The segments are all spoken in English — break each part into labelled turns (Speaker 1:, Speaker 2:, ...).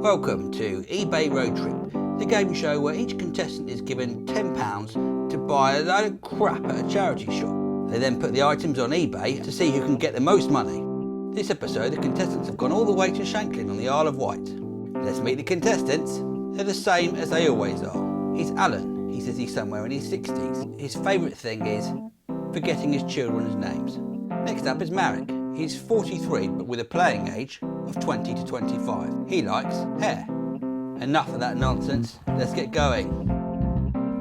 Speaker 1: Welcome to eBay Roadtrip, the game show where each contestant is given £10 to buy a load of crap at a charity shop. They then put the items on eBay to see who can get the most money. This episode, the contestants have gone all the way to Shanklin on the Isle of Wight. Let's meet the contestants. They're the same as they always are. He's Alan. He says he's somewhere in his 60s. His favourite thing is forgetting his children's names. Next up is Marek. He's 43, but with a playing age of 20 to 25. He likes hair. Enough of that nonsense. Let's get going.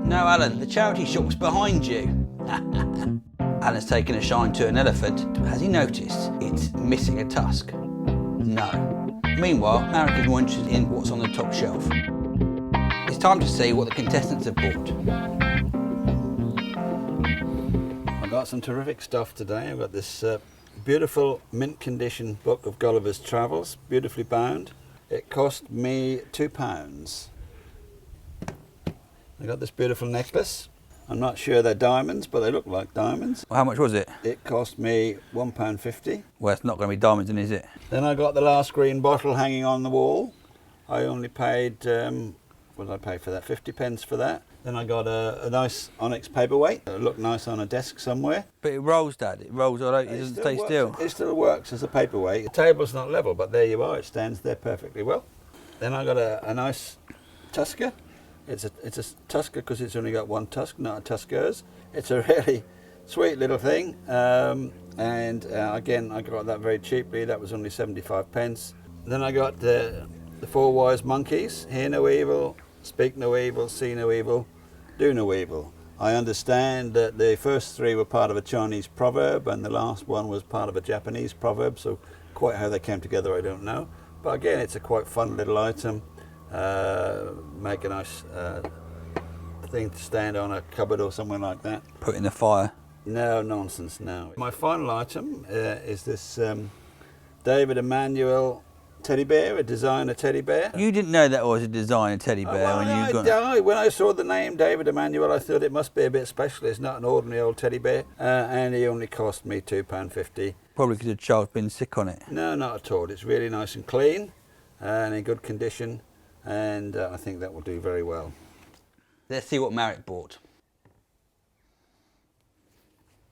Speaker 1: No, Alan, the charity shop's behind you. Alan's taken a shine to an elephant. Has he noticed it's missing a tusk? No. Meanwhile, Marek is more interested in what's on the top shelf. It's time to see what the contestants have bought.
Speaker 2: I've got some terrific stuff today. I've got this beautiful mint condition book of Gulliver's Travels, beautifully bound. It cost me £2. I got this beautiful necklace. I'm not sure they're diamonds, but they look like diamonds.
Speaker 1: Well, how much was it?
Speaker 2: It cost me £1.50.
Speaker 1: Well, it's not going to be diamonds, then, is it?
Speaker 2: Then I got the last green bottle hanging on the wall. I only paid, what did I pay for that? 50p for that. Then I got a nice onyx paperweight. It looked nice on a desk somewhere.
Speaker 1: But it rolls, Dad. It rolls all over. It doesn't stay still.
Speaker 2: It still works as a paperweight. The table's not level, but there you are. It stands there perfectly well. Then I got a nice tusker. It's a tusker because it's only got one tusk, not a tuskers. It's a really sweet little thing. Again, I got that very cheaply. That was only 75p. Then I got the four wise monkeys. Hear no evil, speak no evil, see no evil, do no evil. I understand that the first three were part of a Chinese proverb and the last one was part of a Japanese proverb, so quite how they came together I don't know. But again, it's a quite fun little item. Make a nice thing to stand on a cupboard or somewhere like that.
Speaker 1: Put in the fire.
Speaker 2: No, nonsense, no. My final item is this David Emmanuel teddy bear, a designer teddy bear.
Speaker 1: You didn't know that was a designer teddy bear
Speaker 2: When I saw the name David Emmanuel, I thought it must be a bit special. It's not an ordinary old teddy bear, and he only cost me £2.50.
Speaker 1: Probably because the child's been sick on it.
Speaker 2: No, not at all. It's really nice and clean and in good condition, and I think that will do very well.
Speaker 1: Let's see what Marek bought.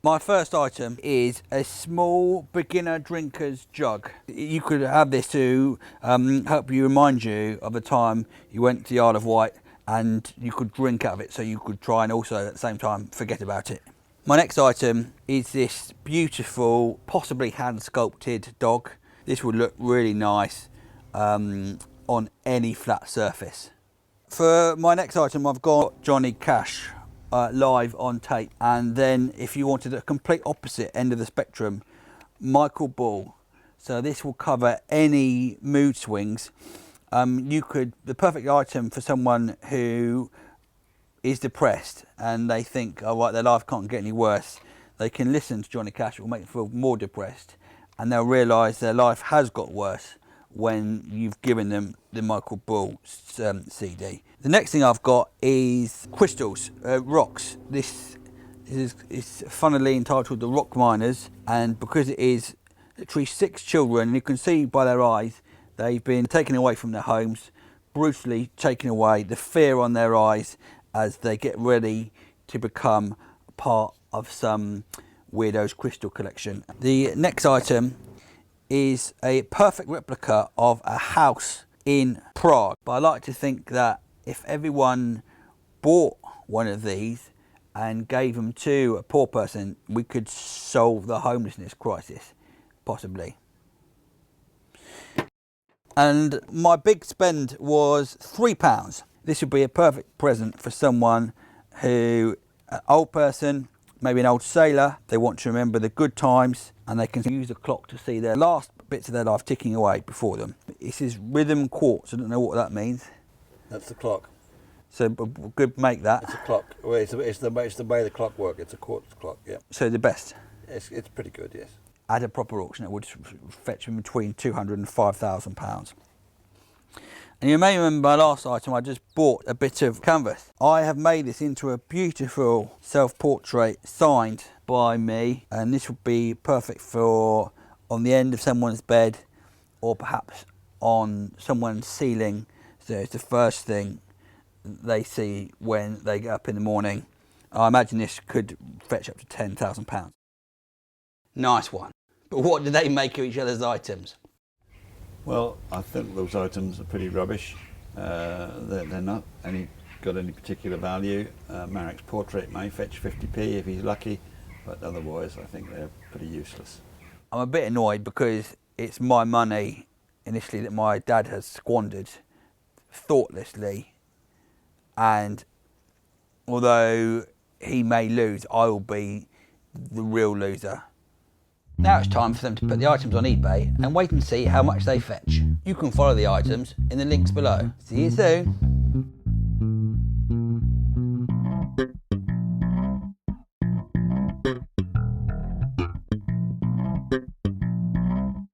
Speaker 1: My first item is a small beginner drinker's jug. You could have this to help you remind you of a time you went to the Isle of Wight and you could drink out of it, so you could try and also at the same time forget about it. My next item is this beautiful, possibly hand sculpted dog. This would look really nice on any flat surface. For my next item, I've got Johnny Cash live on tape, and then if you wanted a complete opposite end of the spectrum, Michael Ball. So this will cover any mood swings. The perfect item for someone who is depressed and they think, oh right, their life can't get any worse. They can listen to Johnny Cash. It will make them feel more depressed, and they'll realise their life has got worse when you've given them the Michael Ball CD. The next thing I've got is crystals, rocks. This is funnily entitled The Rock Miners, and because it is literally 6 children, you can see by their eyes, they've been taken away from their homes, brutally taken away, the fear on their eyes as they get ready to become part of some weirdo's crystal collection. The next item is a perfect replica of a house in Prague. But I like to think that if everyone bought one of these and gave them to a poor person, we could solve the homelessness crisis, possibly. And my big spend was £3. This would be a perfect present for someone who, an old person, maybe an old sailor, they want to remember the good times and they can use a clock to see their last bits of their life ticking away before them. This is rhythm quartz. I don't know what that means.
Speaker 2: That's the clock.
Speaker 1: So good make that.
Speaker 2: It's a clock. Well, it's the way the clock works. It's a quartz clock, yeah.
Speaker 1: So the best.
Speaker 2: It's pretty good, yes.
Speaker 1: At a proper auction, it would fetch between £200,000 and £5,000. And you may remember my last item, I just bought a bit of canvas. I have made this into a beautiful self-portrait signed by me, and this would be perfect for on the end of someone's bed, or perhaps on someone's ceiling. So it's the first thing they see when they get up in the morning. I imagine this could fetch up to £10,000. Nice one. But what do they make of each other's items?
Speaker 2: Well, I think those items are pretty rubbish. They're not got any particular value. Marek's portrait may fetch 50p if he's lucky, but otherwise I think they're pretty useless.
Speaker 1: I'm a bit annoyed because it's my money initially that my dad has squandered thoughtlessly, and although he may lose, I will be the real loser. Now it's time for them to put the items on eBay and wait and see how much they fetch. You can follow the items in the links below. See you soon.